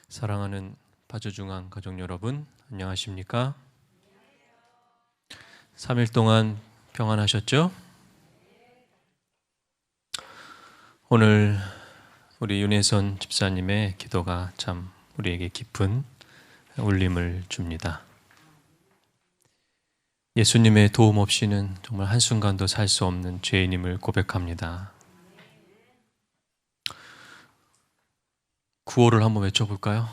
사랑하는 파주중앙 가족 여러분, 안녕하십니까? 3일 동안 평안하셨죠? 오늘 우리 윤혜선 집사님의 기도가 참 우리에게 깊은 울림을 줍니다. 예수님의 도움 없이는 정말 한순간도 살 수 없는 죄인임을 고백합니다. 구호를 한번 외쳐볼까요?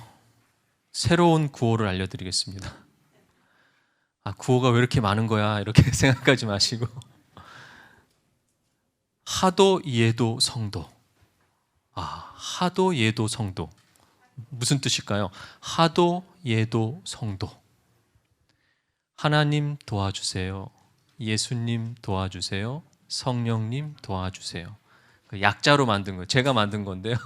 새로운 구호를 알려드리겠습니다. 구호가 왜 이렇게 많은 거야? 이렇게 생각하지 마시고 하도 예도 성도. 하도 예도 성도. 무슨 뜻일까요? 하도 예도 성도. 하나님 도와주세요. 예수님 도와주세요. 성령님 도와주세요. 약자로 만든 거예요. 제가 만든 건데요.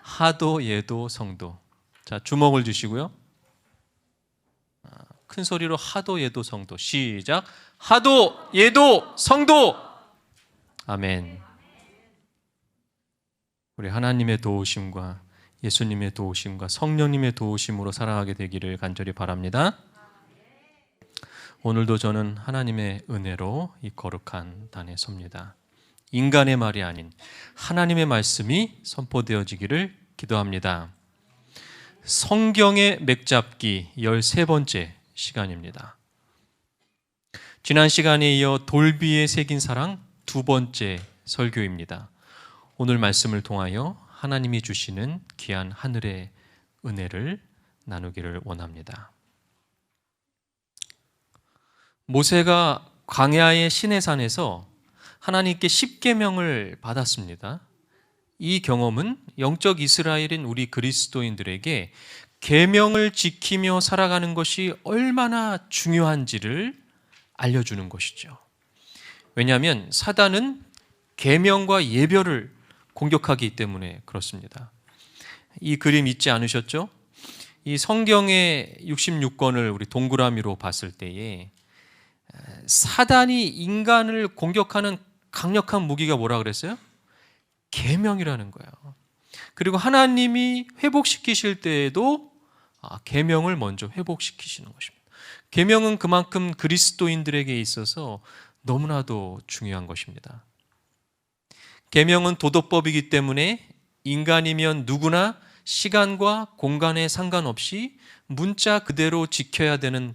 하도 예도 성도. 자, 주목을 주시고요. 큰 소리로 하도 예도 성도. 시작. 하도 예도 성도. 아멘. 우리 하나님의 도우심과 예수님의 도우심과 성령님의 도우심으로 살아가게 되기를 간절히 바랍니다. 오늘도 저는 하나님의 은혜로 이 거룩한 단에 섭니다. 인간의 말이 아닌 하나님의 말씀이 선포되어지기를 기도합니다. 성경의 맥잡기 13번째 시간입니다. 지난 시간에 이어 돌비에 새긴 사랑 2번째 설교입니다. 오늘 말씀을 통하여 하나님이 주시는 귀한 하늘의 은혜를 나누기를 원합니다. 모세가 광야의 시내산에서 하나님께 십계명을 받았습니다. 이 경험은 영적 이스라엘인 우리 그리스도인들에게 계명을 지키며 살아가는 것이 얼마나 중요한지를 알려주는 것이죠. 왜냐하면 사단은 계명과 예별을 공격하기 때문에 그렇습니다. 이 그림 잊지 않으셨죠? 이 성경의 66권을 우리 동그라미로 봤을 때에 사단이 인간을 공격하는 강력한 무기가 뭐라 그랬어요? 계명이라는 거예요. 그리고 하나님이 회복시키실 때에도 계명을 먼저 회복시키시는 것입니다. 계명은 그만큼 그리스도인들에게 있어서 너무나도 중요한 것입니다. 계명은 도덕법이기 때문에 인간이면 누구나 시간과 공간에 상관없이 문자 그대로 지켜야 되는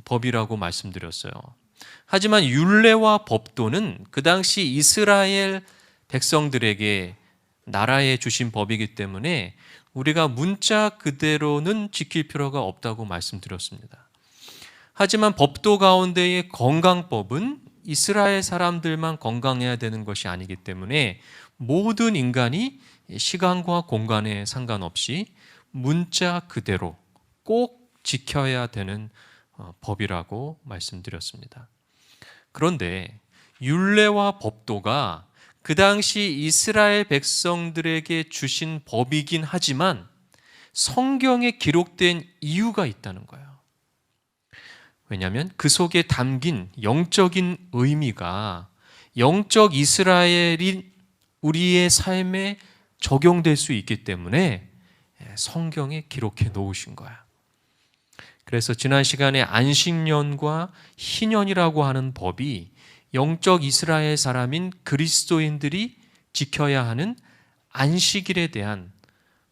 법이라고 말씀드렸어요. 하지만 율례와 법도는 그 당시 이스라엘 백성들에게 나라에 주신 법이기 때문에 우리가 문자 그대로는 지킬 필요가 없다고 말씀드렸습니다. 하지만 법도 가운데의 건강법은 이스라엘 사람들만 건강해야 되는 것이 아니기 때문에 모든 인간이 시간과 공간에 상관없이 문자 그대로 꼭 지켜야 되는 법이라고 말씀드렸습니다. 그런데 율례와 법도가 그 당시 이스라엘 백성들에게 주신 법이긴 하지만 성경에 기록된 이유가 있다는 거예요. 왜냐하면 그 속에 담긴 영적인 의미가 영적 이스라엘인 우리의 삶에 적용될 수 있기 때문에 성경에 기록해 놓으신 거야. 그래서 지난 시간에 안식년과 희년이라고 하는 법이 영적 이스라엘 사람인 그리스도인들이 지켜야 하는 안식일에 대한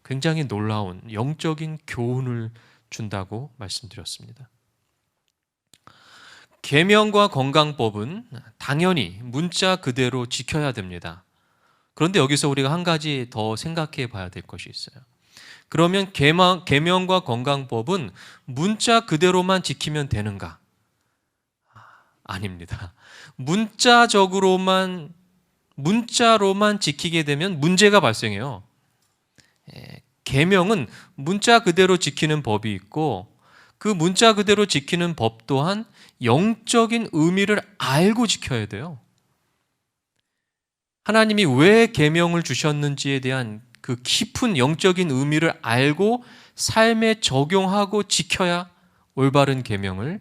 굉장히 놀라운 영적인 교훈을 준다고 말씀드렸습니다. 계명과 건강법은 당연히 문자 그대로 지켜야 됩니다. 그런데 여기서 우리가 한 가지 더 생각해 봐야 될 것이 있어요. 그러면 계명과 건강법은 문자 그대로만 지키면 되는가? 아닙니다. 문자로만 지키게 되면 문제가 발생해요. 계명은 문자 그대로 지키는 법이 있고 그 문자 그대로 지키는 법 또한 영적인 의미를 알고 지켜야 돼요. 하나님이 왜 계명을 주셨는지에 대한 그 깊은 영적인 의미를 알고 삶에 적용하고 지켜야 올바른 계명을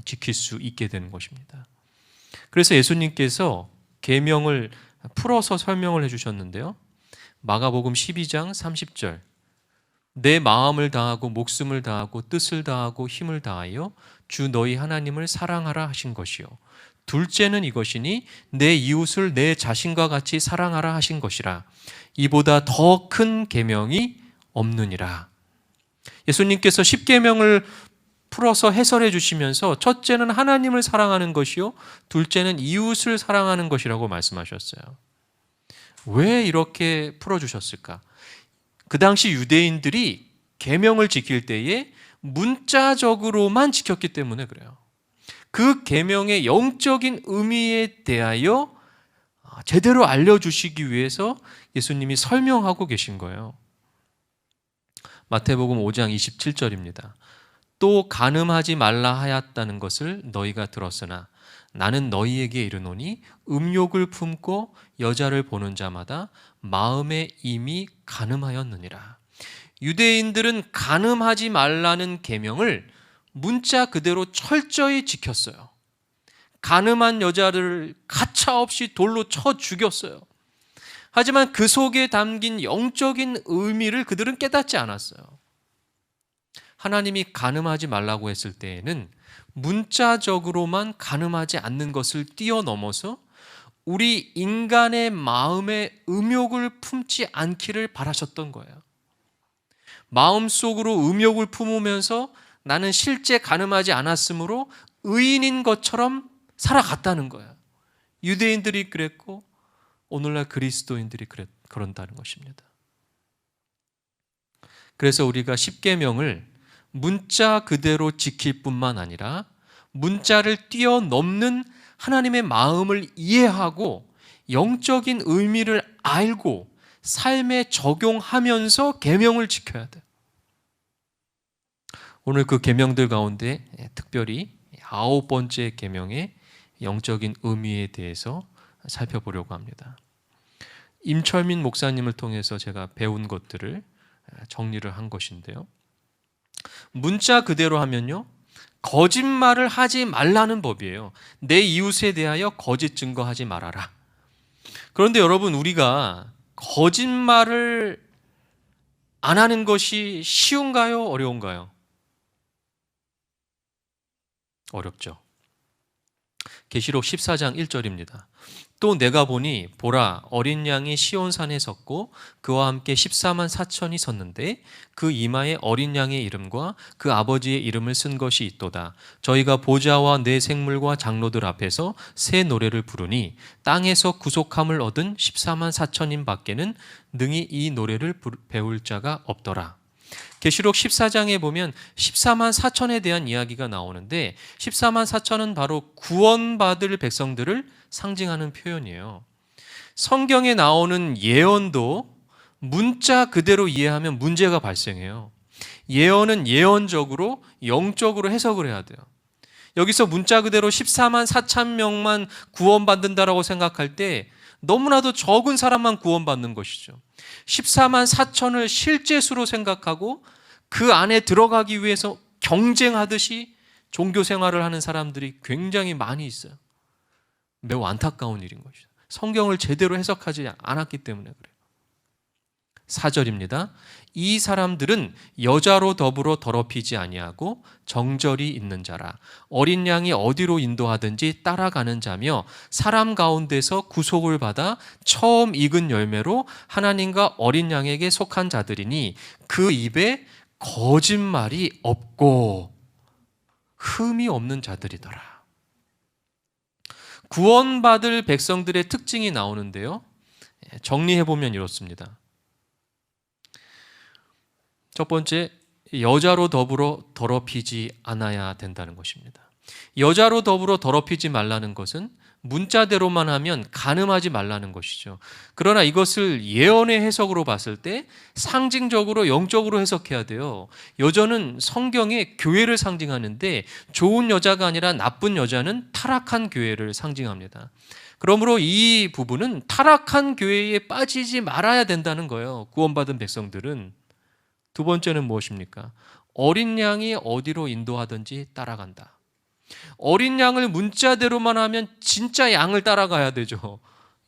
지킬 수 있게 되는 것입니다. 그래서 예수님께서 계명을 풀어서 설명을 해주셨는데요. 마가복음 12장 30절 내 마음을 다하고 목숨을 다하고 뜻을 다하고 힘을 다하여 주 너희 하나님을 사랑하라 하신 것이요. 둘째는 이것이니 내 이웃을 내 자신과 같이 사랑하라 하신 것이라. 이보다 더 큰 계명이 없느니라. 예수님께서 십계명을 풀어서 해설해 주시면서 첫째는 하나님을 사랑하는 것이요, 둘째는 이웃을 사랑하는 것이라고 말씀하셨어요. 왜 이렇게 풀어주셨을까? 그 당시 유대인들이 계명을 지킬 때에 문자적으로만 지켰기 때문에 그래요. 그 계명의 영적인 의미에 대하여 제대로 알려주시기 위해서 예수님이 설명하고 계신 거예요. 마태복음 5장 27절입니다. 또 간음하지 말라 하였다는 것을 너희가 들었으나 나는 너희에게 이르노니 음욕을 품고 여자를 보는 자마다 마음에 이미 간음하였느니라. 유대인들은 간음하지 말라는 계명을 문자 그대로 철저히 지켰어요. 간음한 여자를 가차없이 돌로 쳐 죽였어요. 하지만 그 속에 담긴 영적인 의미를 그들은 깨닫지 않았어요. 하나님이 간음하지 말라고 했을 때에는 문자적으로만 간음하지 않는 것을 뛰어넘어서 우리 인간의 마음에 음욕을 품지 않기를 바라셨던 거예요. 마음속으로 음욕을 품으면서 나는 실제 간음하지 않았으므로 의인인 것처럼 살아갔다는 거예요. 유대인들이 그랬고 오늘날 그리스도인들이 그런다는 것입니다. 그래서 우리가 십계명을 문자 그대로 지킬 뿐만 아니라 문자를 뛰어넘는 하나님의 마음을 이해하고 영적인 의미를 알고 삶에 적용하면서 계명을 지켜야 돼요. 오늘 그 계명들 가운데 특별히 9번째 계명의 영적인 의미에 대해서 살펴보려고 합니다. 임철민 목사님을 통해서 제가 배운 것들을 정리를 한 것인데요. 문자 그대로 하면요, 거짓말을 하지 말라는 법이에요. 내 이웃에 대하여 거짓 증거하지 말아라. 그런데 여러분, 우리가 거짓말을 안 하는 것이 쉬운가요? 어려운가요? 어렵죠. 계시록 14장 1절입니다. 또 내가 보니 보라 어린 양이 시온산에 섰고 그와 함께 14만 4천이 섰는데 그 이마에 어린 양의 이름과 그 아버지의 이름을 쓴 것이 있도다. 저희가 보좌와 내 생물과 장로들 앞에서 새 노래를 부르니 땅에서 구속함을 얻은 14만 4천인 밖에는 능히 이 노래를 배울 자가 없더라. 계시록 14장에 보면 14만 4천에 대한 이야기가 나오는데 14만 4천은 바로 구원받을 백성들을 상징하는 표현이에요. 성경에 나오는 예언도 문자 그대로 이해하면 문제가 발생해요. 예언은 예언적으로 영적으로 해석을 해야 돼요. 여기서 문자 그대로 14만 4천 명만 구원받는다라고 생각할 때 너무나도 적은 사람만 구원받는 것이죠. 14만 4천을 실제 수로 생각하고 그 안에 들어가기 위해서 경쟁하듯이 종교 생활을 하는 사람들이 굉장히 많이 있어요. 매우 안타까운 일인 것이죠. 성경을 제대로 해석하지 않았기 때문에 그래요. 4절입니다. 이 사람들은 여자로 더불어 더럽히지 아니하고 정절이 있는 자라. 어린 양이 어디로 인도하든지 따라가는 자며 사람 가운데서 구속을 받아 처음 익은 열매로 하나님과 어린 양에게 속한 자들이니 그 입에 거짓말이 없고 흠이 없는 자들이더라. 구원받을 백성들의 특징이 나오는데요. 정리해보면 이렇습니다. 첫 번째, 여자로 더불어 더럽히지 않아야 된다는 것입니다. 여자로 더불어 더럽히지 말라는 것은 문자대로만 하면 간음하지 말라는 것이죠. 그러나 이것을 예언의 해석으로 봤을 때 상징적으로 영적으로 해석해야 돼요. 여자는 성경의 교회를 상징하는데 좋은 여자가 아니라 나쁜 여자는 타락한 교회를 상징합니다. 그러므로 이 부분은 타락한 교회에 빠지지 말아야 된다는 거예요. 구원받은 백성들은. 두 번째는 무엇입니까? 어린 양이 어디로 인도하든지 따라간다. 어린 양을 문자대로만 하면 진짜 양을 따라가야 되죠.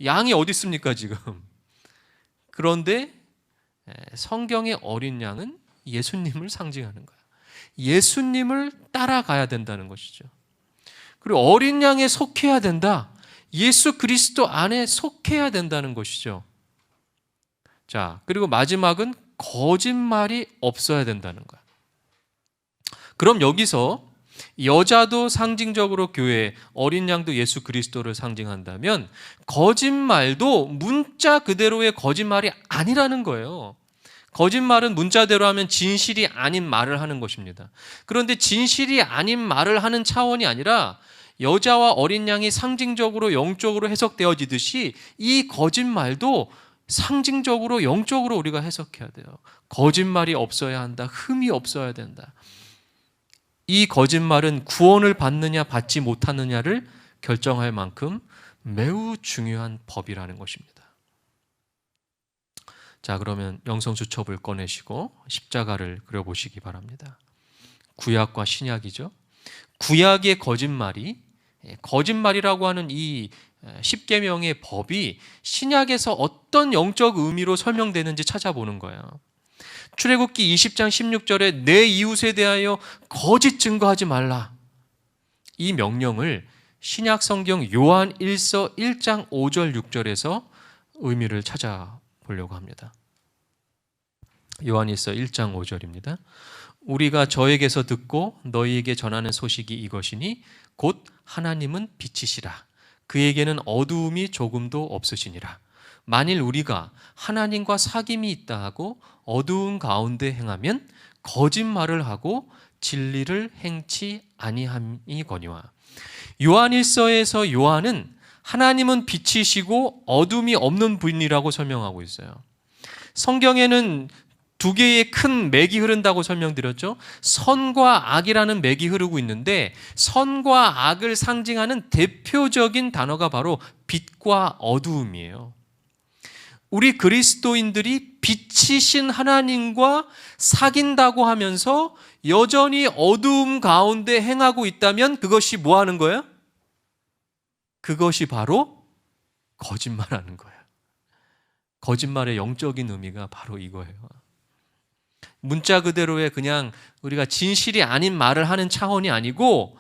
양이 어디 있습니까 지금? 그런데 성경의 어린 양은 예수님을 상징하는 거야. 예수님을 따라가야 된다는 것이죠. 그리고 어린 양에 속해야 된다. 예수 그리스도 안에 속해야 된다는 것이죠. 자, 그리고 마지막은 거짓말이 없어야 된다는 거야. 그럼 여기서 여자도 상징적으로 교회, 어린 양도 예수 그리스도를 상징한다면 거짓말도 문자 그대로의 거짓말이 아니라는 거예요. 거짓말은 문자대로 하면 진실이 아닌 말을 하는 것입니다. 그런데 진실이 아닌 말을 하는 차원이 아니라 여자와 어린 양이 상징적으로 영적으로 해석되어지듯이 이 거짓말도 상징적으로 영적으로 우리가 해석해야 돼요. 거짓말이 없어야 한다. 흠이 없어야 된다. 이 거짓말은 구원을 받느냐 받지 못하느냐를 결정할 만큼 매우 중요한 법이라는 것입니다. 자, 그러면 영성수첩을 꺼내시고 십자가를 그려보시기 바랍니다. 구약과 신약이죠. 구약의 거짓말이라고 하는 이 십계명의 법이 신약에서 어떤 영적 의미로 설명되는지 찾아보는 거예요. 출애굽기 20장 16절에 내 이웃에 대하여 거짓 증거하지 말라. 이 명령을 신약 성경 요한 1서 1장 5절 6절에서 의미를 찾아보려고 합니다. 요한 1서 1장 5절입니다. 우리가 저에게서 듣고 너희에게 전하는 소식이 이것이니 곧 하나님은 빛이시라. 그에게는 어두움이 조금도 없으시니라. 만일 우리가 하나님과 사귐이 있다 하고 어두운 가운데 행하면 거짓말을 하고 진리를 행치 아니함이거니와. 요한일서에서 요한은 하나님은 빛이시고 어둠이 없는 분이라고 설명하고 있어요. 성경에는 두 개의 큰 맥이 흐른다고 설명드렸죠. 선과 악이라는 맥이 흐르고 있는데 선과 악을 상징하는 대표적인 단어가 바로 빛과 어두움이에요. 우리 그리스도인들이 빛이신 하나님과 사귄다고 하면서 여전히 어두움 가운데 행하고 있다면 그것이 뭐 하는 거예요? 그것이 바로 거짓말하는 거예요. 거짓말의 영적인 의미가 바로 이거예요. 문자 그대로의 그냥 우리가 진실이 아닌 말을 하는 차원이 아니고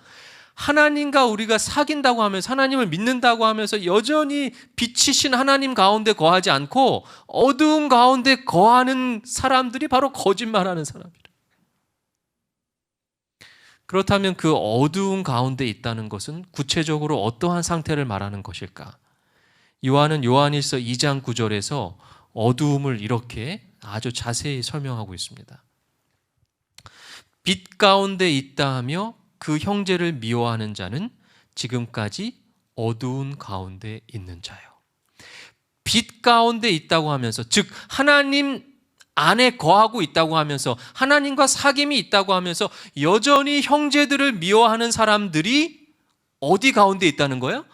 하나님과 우리가 사귄다고 하면서 하나님을 믿는다고 하면서 여전히 빛이신 하나님 가운데 거하지 않고 어두운 가운데 거하는 사람들이 바로 거짓말하는 사람이라. 그렇다면 그 어두운 가운데 있다는 것은 구체적으로 어떠한 상태를 말하는 것일까? 요한은 요한일서 2장 9절에서 어두움을 이렇게 아주 자세히 설명하고 있습니다. 빛 가운데 있다 하며 그 형제를 미워하는 자는 지금까지 어두운 가운데 있는 자요. 빛 가운데 있다고 하면서, 즉 하나님 안에 거하고 있다고 하면서 하나님과 사귐이 있다고 하면서 여전히 형제들을 미워하는 사람들이 어디 가운데 있다는 거예요?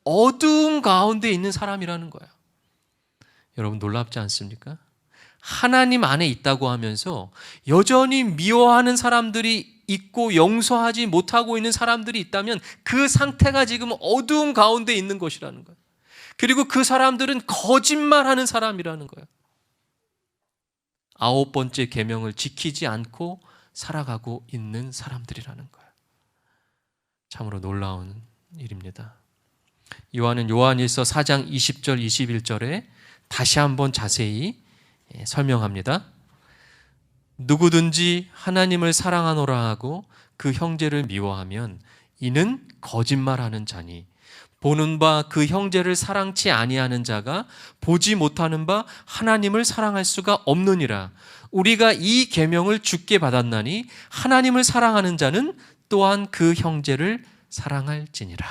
어두운 가운데 있는 사람이라는 거예요. 여러분 놀랍지 않습니까? 하나님 안에 있다고 하면서 여전히 미워하는 사람들이 있고 용서하지 못하고 있는 사람들이 있다면 그 상태가 지금 어두운 가운데 있는 것이라는 거예요. 그리고 그 사람들은 거짓말하는 사람이라는 거예요. 9번째 계명을 지키지 않고 살아가고 있는 사람들이라는 거예요. 참으로 놀라운 일입니다. 요한은 요한일서 4장 20절 21절에 다시 한번 자세히 설명합니다. 누구든지 하나님을 사랑하노라 하고 그 형제를 미워하면 이는 거짓말하는 자니 보는 바 그 형제를 사랑치 아니하는 자가 보지 못하는 바 하나님을 사랑할 수가 없느니라. 우리가 이 계명을 주께 받았나니 하나님을 사랑하는 자는 또한 그 형제를 사랑할지니라.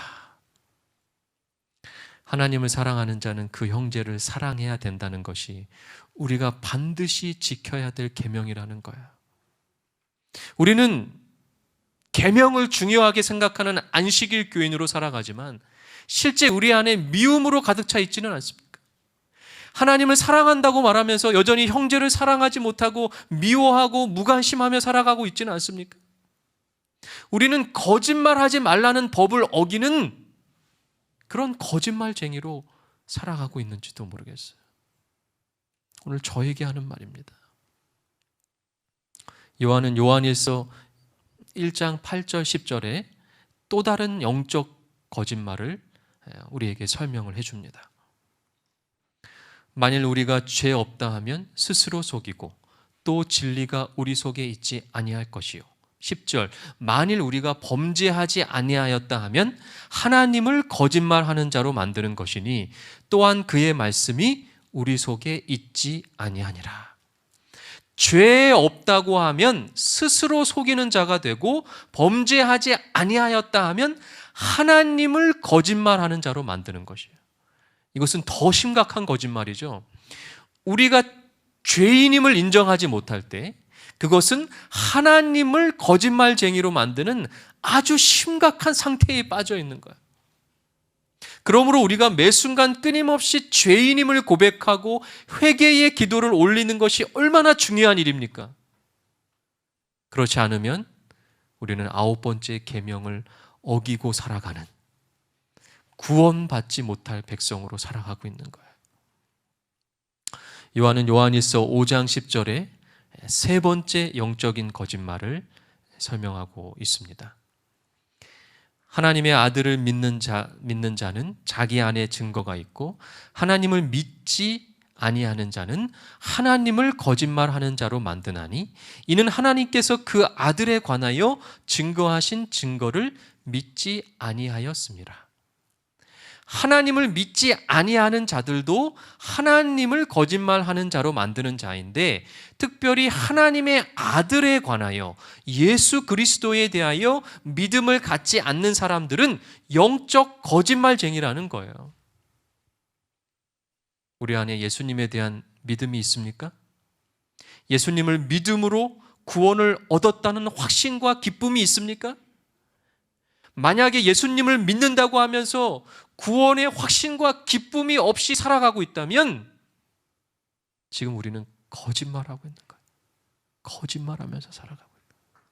하나님을 사랑하는 자는 그 형제를 사랑해야 된다는 것이 우리가 반드시 지켜야 될 계명이라는 거야. 우리는 계명을 중요하게 생각하는 안식일 교인으로 살아가지만 실제 우리 안에 미움으로 가득 차 있지는 않습니까? 하나님을 사랑한다고 말하면서 여전히 형제를 사랑하지 못하고 미워하고 무관심하며 살아가고 있지는 않습니까? 우리는 거짓말하지 말라는 법을 어기는 그런 거짓말쟁이로 살아가고 있는지도 모르겠어요. 오늘 저에게 하는 말입니다. 요한은 요한일서 1장 8절 10절에 또 다른 영적 거짓말을 우리에게 설명을 해줍니다. 만일 우리가 죄 없다 하면 스스로 속이고 또 진리가 우리 속에 있지 아니할 것이요. 10절, 만일 우리가 범죄하지 아니하였다 하면 하나님을 거짓말하는 자로 만드는 것이니 또한 그의 말씀이 우리 속에 있지 아니하니라. 죄 없다고 하면 스스로 속이는 자가 되고, 범죄하지 아니하였다 하면 하나님을 거짓말하는 자로 만드는 것이에요. 이것은 더 심각한 거짓말이죠. 우리가 죄인임을 인정하지 못할 때 그것은 하나님을 거짓말쟁이로 만드는 아주 심각한 상태에 빠져 있는 거예요. 그러므로 우리가 매 순간 끊임없이 죄인임을 고백하고 회개의 기도를 올리는 것이 얼마나 중요한 일입니까? 그렇지 않으면 우리는 9번째 계명을 어기고 살아가는, 구원받지 못할 백성으로 살아가고 있는 거예요. 요한은 요한일서 5장 10절에 세 번째 영적인 거짓말을 설명하고 있습니다. 하나님의 아들을 믿는 자는 자기 안에 증거가 있고, 하나님을 믿지 아니하는 자는 하나님을 거짓말하는 자로 만드나니 이는 하나님께서 그 아들에 관하여 증거하신 증거를 믿지 아니하였습니다. 하나님을 믿지 아니하는 자들도 하나님을 거짓말하는 자로 만드는 자인데, 특별히 하나님의 아들에 관하여, 예수 그리스도에 대하여 믿음을 갖지 않는 사람들은 영적 거짓말쟁이라는 거예요. 우리 안에 예수님에 대한 믿음이 있습니까? 예수님을 믿음으로 구원을 얻었다는 확신과 기쁨이 있습니까? 만약에 예수님을 믿는다고 하면서 구원의 확신과 기쁨이 없이 살아가고 있다면 지금 우리는 거짓말하고 있는 거예요. 거짓말하면서 살아가고 있는 거예요.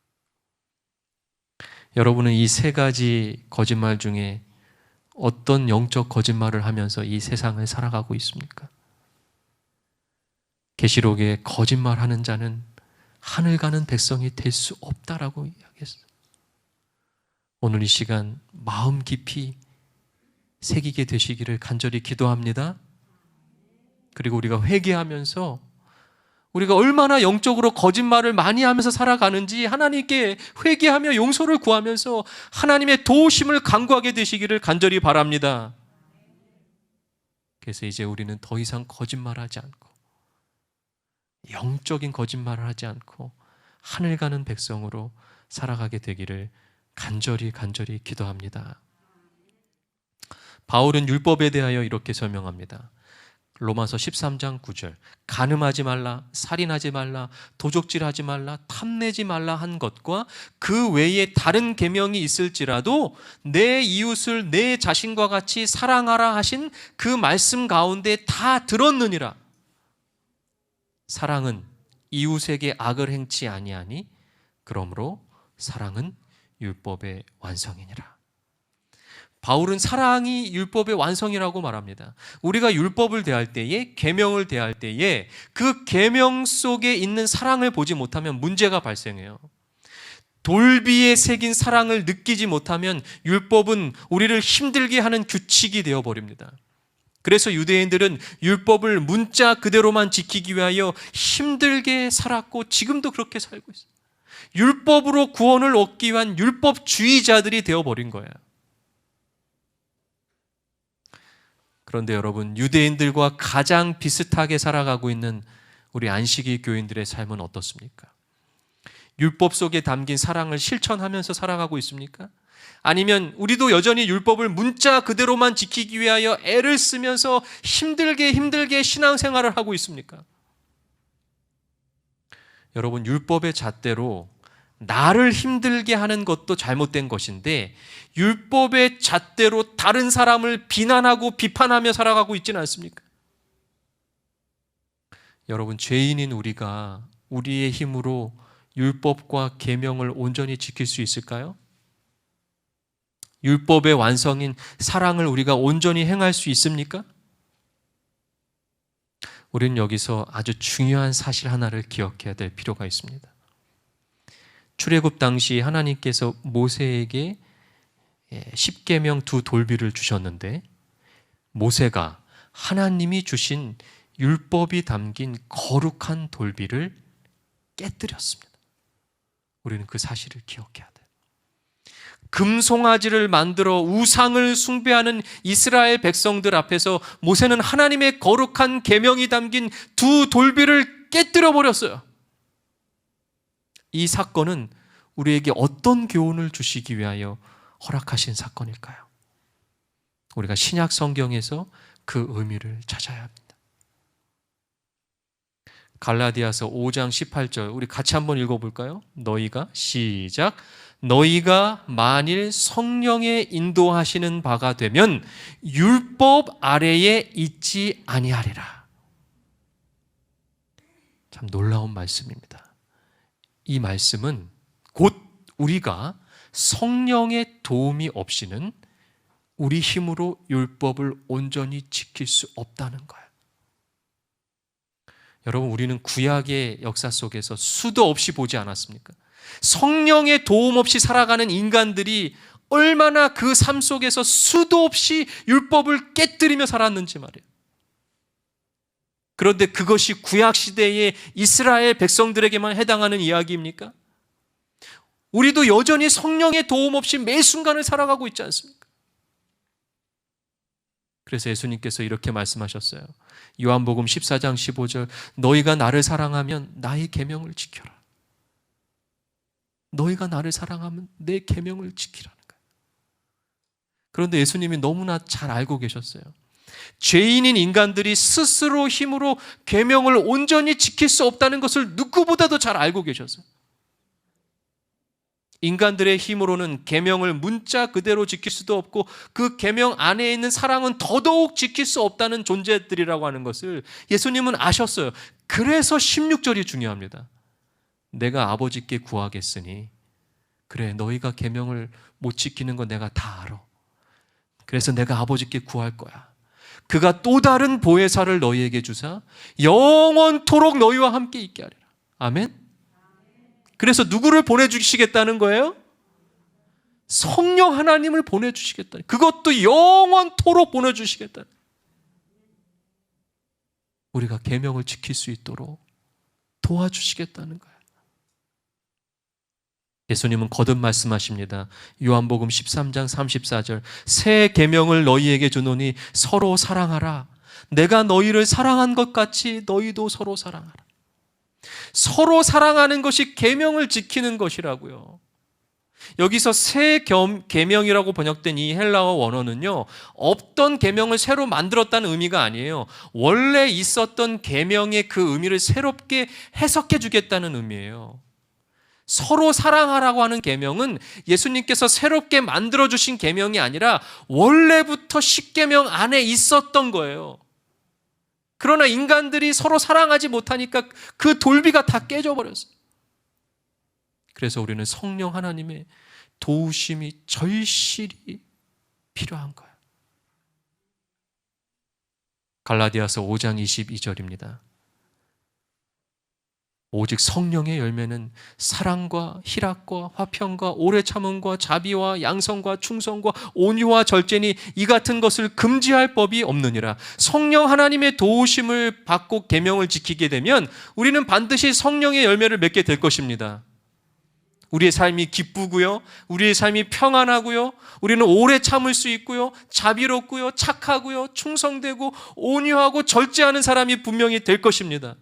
여러분은 이 세 가지 거짓말 중에 어떤 영적 거짓말을 하면서 이 세상을 살아가고 있습니까? 계시록에 거짓말하는 자는 하늘 가는 백성이 될 수 없다라고 이야기했어요. 오늘 이 시간 마음 깊이 새기게 되시기를 간절히 기도합니다. 그리고 우리가 회개하면서 우리가 얼마나 영적으로 거짓말을 많이 하면서 살아가는지 하나님께 회개하며 용서를 구하면서 하나님의 도우심을 간구하게 되시기를 간절히 바랍니다. 그래서 이제 우리는 더 이상 거짓말하지 않고, 영적인 거짓말을 하지 않고 하늘 가는 백성으로 살아가게 되기를 간절히 기도합니다. 바울은 율법에 대하여 이렇게 설명합니다. 로마서 13장 9절, 간음하지 말라, 살인하지 말라, 도적질하지 말라, 탐내지 말라 한 것과 그 외에 다른 계명이 있을지라도 내 이웃을 내 자신과 같이 사랑하라 하신 그 말씀 가운데 다 들었느니라. 사랑은 이웃에게 악을 행치 아니하니 그러므로 사랑은 율법의 완성이니라. 바울은 사랑이 율법의 완성이라고 말합니다. 우리가 율법을 대할 때에, 계명을 대할 때에 그 계명 속에 있는 사랑을 보지 못하면 문제가 발생해요. 돌비에 새긴 사랑을 느끼지 못하면 율법은 우리를 힘들게 하는 규칙이 되어버립니다. 그래서 유대인들은 율법을 문자 그대로만 지키기 위하여 힘들게 살았고 지금도 그렇게 살고 있어요. 율법으로 구원을 얻기 위한 율법주의자들이 되어버린 거예요. 그런데 여러분, 유대인들과 가장 비슷하게 살아가고 있는 우리 안식일 교인들의 삶은 어떻습니까? 율법 속에 담긴 사랑을 실천하면서 살아가고 있습니까? 아니면 우리도 여전히 율법을 문자 그대로만 지키기 위하여 애를 쓰면서 힘들게 신앙생활을 하고 있습니까? 여러분, 율법의 잣대로 나를 힘들게 하는 것도 잘못된 것인데 율법의 잣대로 다른 사람을 비난하고 비판하며 살아가고 있지는 않습니까? 여러분, 죄인인 우리가 우리의 힘으로 율법과 계명을 온전히 지킬 수 있을까요? 율법의 완성인 사랑을 우리가 온전히 행할 수 있습니까? 우리는 여기서 아주 중요한 사실 하나를 기억해야 될 필요가 있습니다. 출애굽 당시 하나님께서 모세에게 십계명 두 돌비를 주셨는데 모세가 하나님이 주신 율법이 담긴 거룩한 돌비를 깨뜨렸습니다. 우리는 그 사실을 기억해야 돼요. 금송아지를 만들어 우상을 숭배하는 이스라엘 백성들 앞에서 모세는 하나님의 거룩한 계명이 담긴 두 돌비를 깨뜨려 버렸어요. 이 사건은 우리에게 어떤 교훈을 주시기 위하여 허락하신 사건일까요? 우리가 신약 성경에서 그 의미를 찾아야 합니다. 갈라디아서 5장 18절 우리 같이 한번 읽어볼까요? 너희가 시작. 너희가 만일 성령의 인도하시는 바가 되면 율법 아래에 있지 아니하리라. 참 놀라운 말씀입니다. 이 말씀은 곧 우리가 성령의 도움이 없이는 우리 힘으로 율법을 온전히 지킬 수 없다는 거예요. 여러분, 우리는 구약의 역사 속에서 수도 없이 보지 않았습니까? 성령의 도움 없이 살아가는 인간들이 얼마나 그 삶 속에서 수도 없이 율법을 깨뜨리며 살았는지 말이에요. 그런데 그것이 구약 시대의 이스라엘 백성들에게만 해당하는 이야기입니까? 우리도 여전히 성령의 도움 없이 매 순간을 살아가고 있지 않습니까? 그래서 예수님께서 이렇게 말씀하셨어요. 요한복음 14장 15절 너희가 나를 사랑하면 나의 계명을 지켜라. 너희가 나를 사랑하면 내 계명을 지키라는 거예요. 그런데 예수님이 너무나 잘 알고 계셨어요. 죄인인 인간들이 스스로 힘으로 계명을 온전히 지킬 수 없다는 것을 누구보다도 잘 알고 계셨어요. 인간들의 힘으로는 계명을 문자 그대로 지킬 수도 없고 그 계명 안에 있는 사랑은 더더욱 지킬 수 없다는 존재들이라고 하는 것을 예수님은 아셨어요. 그래서 16절이 중요합니다. 내가 아버지께 구하겠으니 그래 너희가 계명을 못 지키는 거 내가 다 알아. 그래서 내가 아버지께 구할 거야. 그가 또 다른 보혜사를 너희에게 주사 영원토록 너희와 함께 있게 하리라. 아멘. 그래서 누구를 보내주시겠다는 거예요? 성령 하나님을 보내주시겠다. 그것도 영원토록 보내주시겠다. 우리가 계명을 지킬 수 있도록 도와주시겠다는 거예요. 예수님은 거듭 말씀하십니다. 요한복음 13장 34절 새 계명을 너희에게 주노니 서로 사랑하라. 내가 너희를 사랑한 것 같이 너희도 서로 사랑하라. 서로 사랑하는 것이 계명을 지키는 것이라고요. 여기서 새 계명이라고 번역된 이 헬라어 원어는요, 없던 계명을 새로 만들었다는 의미가 아니에요. 원래 있었던 계명의 그 의미를 새롭게 해석해 주겠다는 의미예요. 서로 사랑하라고 하는 계명은 예수님께서 새롭게 만들어 주신 계명이 아니라 원래부터 십계명 안에 있었던 거예요. 그러나 인간들이 서로 사랑하지 못하니까 그 돌비가 다 깨져버렸어요. 그래서 우리는 성령 하나님의 도우심이 절실히 필요한 거예요. 갈라디아서 5장 22절입니다. 오직 성령의 열매는 사랑과 희락과 화평과 오래 참음과 자비와 양성과 충성과 온유와 절제니 이 같은 것을 금지할 법이 없느니라. 성령 하나님의 도우심을 받고 계명을 지키게 되면 우리는 반드시 성령의 열매를 맺게 될 것입니다. 우리의 삶이 기쁘고요, 우리의 삶이 평안하고요, 우리는 오래 참을 수 있고요, 자비롭고요, 착하고요, 충성되고 온유하고 절제하는 사람이 분명히 될 것입니다.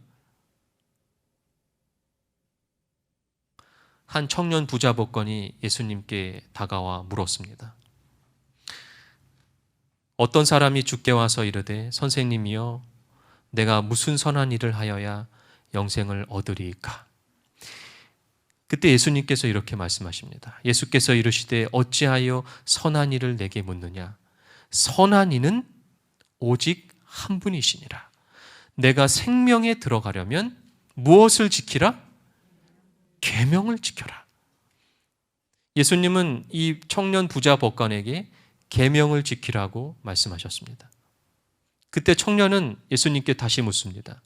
한 청년 부자 복권이 예수님께 다가와 물었습니다. 어떤 사람이 주께 와서 이르되 선생님이여 내가 무슨 선한 일을 하여야 영생을 얻으리이까? 그때 예수님께서 이렇게 말씀하십니다. 예수께서 이르시되 어찌하여 선한 일을 내게 묻느냐? 선한 이는 오직 한 분이시니라. 내가 생명에 들어가려면 무엇을 지키라? 계명을 지켜라. 예수님은 이 청년 부자 법관에게 계명을 지키라고 말씀하셨습니다. 그때 청년은 예수님께 다시 묻습니다.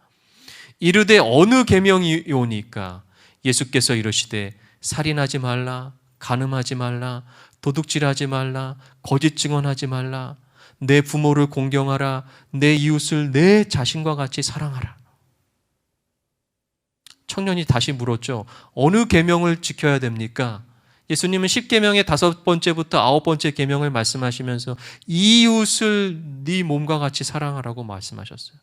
이르되 어느 계명이오니까? 예수께서 이르시되 살인하지 말라, 간음하지 말라, 도둑질하지 말라, 거짓 증언하지 말라, 내 부모를 공경하라, 내 이웃을 내 자신과 같이 사랑하라. 청년이 다시 물었죠. 어느 계명을 지켜야 됩니까? 예수님은 10계명의 5번째부터 9번째 계명을 말씀하시면서 이웃을 네 몸과 같이 사랑하라고 말씀하셨어요.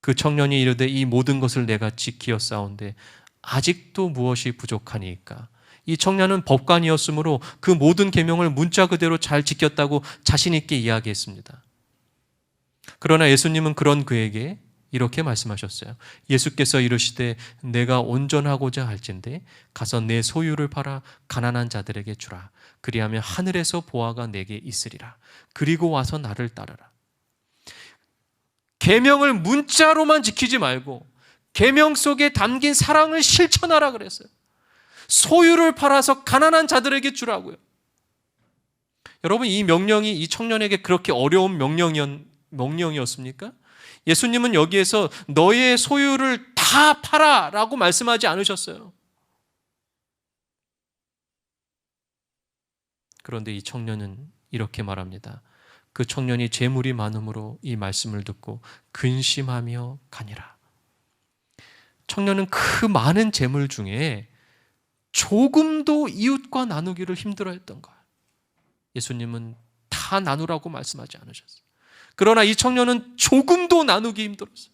그 청년이 이르되 이 모든 것을 내가 지키었사온데 아직도 무엇이 부족하니까? 이 청년은 법관이었으므로 그 모든 계명을 문자 그대로 잘 지켰다고 자신 있게 이야기했습니다. 그러나 예수님은 그런 그에게 이렇게 말씀하셨어요. 예수께서 이르시되 내가 온전하고자 할진대 가서 내 소유를 팔아 가난한 자들에게 주라. 그리하면 하늘에서 보화가 내게 있으리라. 그리고 와서 나를 따르라. 계명을 문자로만 지키지 말고 계명 속에 담긴 사랑을 실천하라 그랬어요. 소유를 팔아서 가난한 자들에게 주라고요. 여러분, 이 명령이 이 청년에게 그렇게 어려운 명령이었습니까? 예수님은 여기에서 너의 소유를 다 팔아 라고 말씀하지 않으셨어요. 그런데 이 청년은 이렇게 말합니다. 그 청년이 재물이 많음으로 이 말씀을 듣고 근심하며 가니라. 청년은 그 많은 재물 중에 조금도 이웃과 나누기를 힘들어했던 거예요. 예수님은 다 나누라고 말씀하지 않으셨어요. 그러나 이 청년은 조금도 나누기 힘들었어요.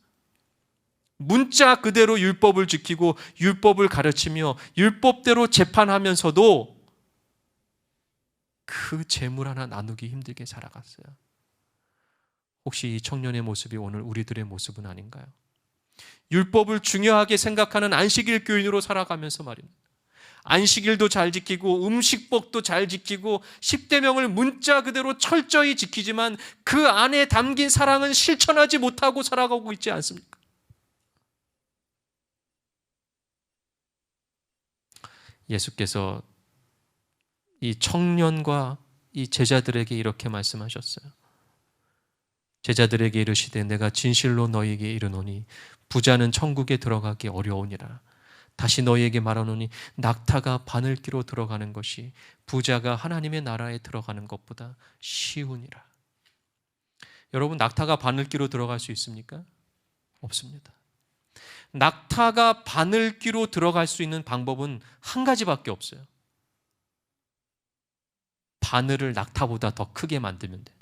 문자 그대로 율법을 지키고 율법을 가르치며 율법대로 재판하면서도 그 재물 하나 나누기 힘들게 살아갔어요. 혹시 이 청년의 모습이 오늘 우리들의 모습은 아닌가요? 율법을 중요하게 생각하는 안식일 교인으로 살아가면서 말입니다. 안식일도 잘 지키고 음식법도 잘 지키고 10계명을 문자 그대로 철저히 지키지만 그 안에 담긴 사랑은 실천하지 못하고 살아가고 있지 않습니까? 예수께서 이 청년과 이 제자들에게 이렇게 말씀하셨어요. 제자들에게 이르시되 내가 진실로 너희에게 이르노니 부자는 천국에 들어가기 어려우니라. 다시 너희에게 말하노니 낙타가 바늘기로 들어가는 것이 부자가 하나님의 나라에 들어가는 것보다 쉬우니라. 여러분, 낙타가 바늘기로 들어갈 수 있습니까? 없습니다. 낙타가 바늘기로 들어갈 수 있는 방법은 한 가지밖에 없어요. 바늘을 낙타보다 더 크게 만들면 돼요.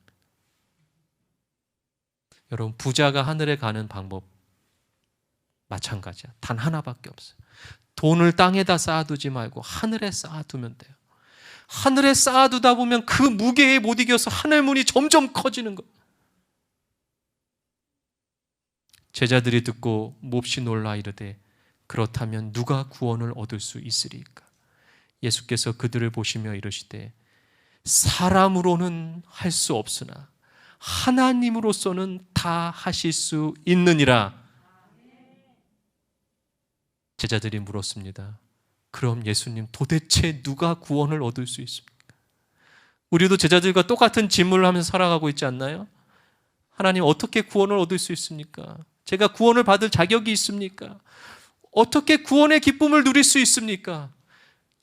여러분, 부자가 하늘에 가는 방법 마찬가지야. 단 하나밖에 없어요. 돈을 땅에다 쌓아두지 말고 하늘에 쌓아두면 돼요. 하늘에 쌓아두다 보면 그 무게에 못 이겨서 하늘문이 점점 커지는 거예요. 제자들이 듣고 몹시 놀라 이르되 그렇다면 누가 구원을 얻을 수 있으리까? 예수께서 그들을 보시며 이르시되 사람으로는 할 수 없으나 하나님으로서는 다 하실 수 있느니라. 제자들이 물었습니다. 그럼 예수님, 도대체 누가 구원을 얻을 수 있습니까? 우리도 제자들과 똑같은 질문을 하면서 살아가고 있지 않나요? 하나님, 어떻게 구원을 얻을 수 있습니까? 제가 구원을 받을 자격이 있습니까? 어떻게 구원의 기쁨을 누릴 수 있습니까?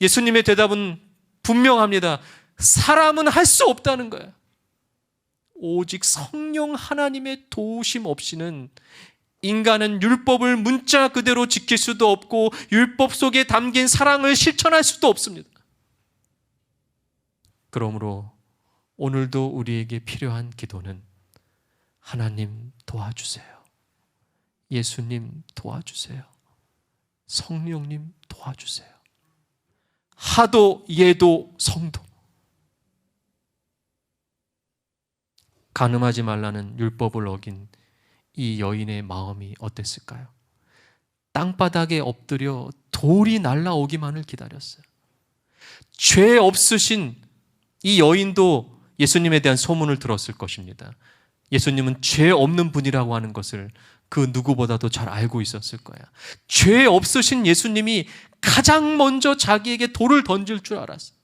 예수님의 대답은 분명합니다. 사람은 할 수 없다는 거예요. 오직 성령 하나님의 도우심 없이는 인간은 율법을 문자 그대로 지킬 수도 없고 율법 속에 담긴 사랑을 실천할 수도 없습니다. 그러므로 오늘도 우리에게 필요한 기도는 하나님 도와주세요. 예수님 도와주세요. 성령님 도와주세요. 하도 예도 성도. 간음하지 말라는 율법을 어긴 이 여인의 마음이 어땠을까요? 땅바닥에 엎드려 돌이 날라오기만을 기다렸어요. 죄 없으신 이 여인도 예수님에 대한 소문을 들었을 것입니다. 예수님은 죄 없는 분이라고 하는 것을 그 누구보다도 잘 알고 있었을 거야. 죄 없으신 예수님이 가장 먼저 자기에게 돌을 던질 줄 알았어요.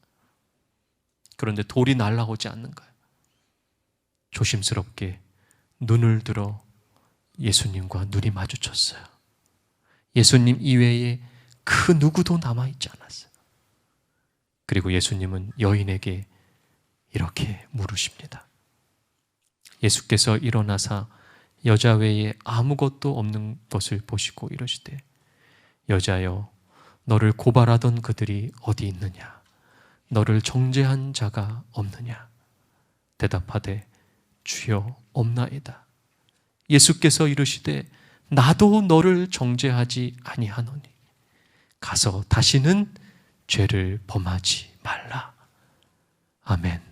그런데 돌이 날아오지 않는 거예요. 조심스럽게 눈을 들어 예수님과 눈이 마주쳤어요. 예수님 이외에 그 누구도 남아있지 않았어요. 그리고 예수님은 여인에게 이렇게 물으십니다. 예수께서 일어나사 여자 외에 아무것도 없는 것을 보시고 이러시되 여자여 너를 고발하던 그들이 어디 있느냐? 너를 정죄한 자가 없느냐? 대답하되 주여 없나이다. 예수께서 이르시되 나도 너를 정죄하지 아니하노니 가서 다시는 죄를 범하지 말라. 아멘.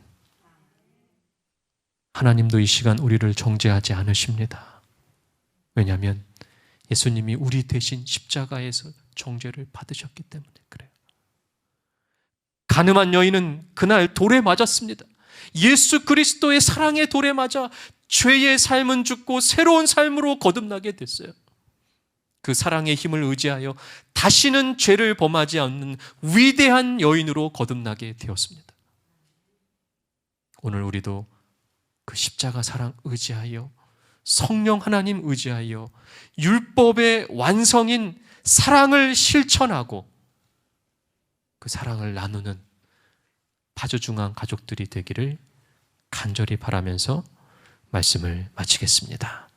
하나님도 이 시간 우리를 정죄하지 않으십니다. 왜냐하면 예수님이 우리 대신 십자가에서 정죄를 받으셨기 때문에 그래요. 가늠한 여인은 그날 돌에 맞았습니다. 예수 그리스도의 사랑의 돌에 맞아 죄의 삶은 죽고 새로운 삶으로 거듭나게 됐어요. 그 사랑의 힘을 의지하여 다시는 죄를 범하지 않는 위대한 여인으로 거듭나게 되었습니다. 오늘 우리도 그 십자가 사랑 의지하여 성령 하나님 의지하여 율법의 완성인 사랑을 실천하고 그 사랑을 나누는 파주중앙 가족들이 되기를 간절히 바라면서 말씀을 마치겠습니다.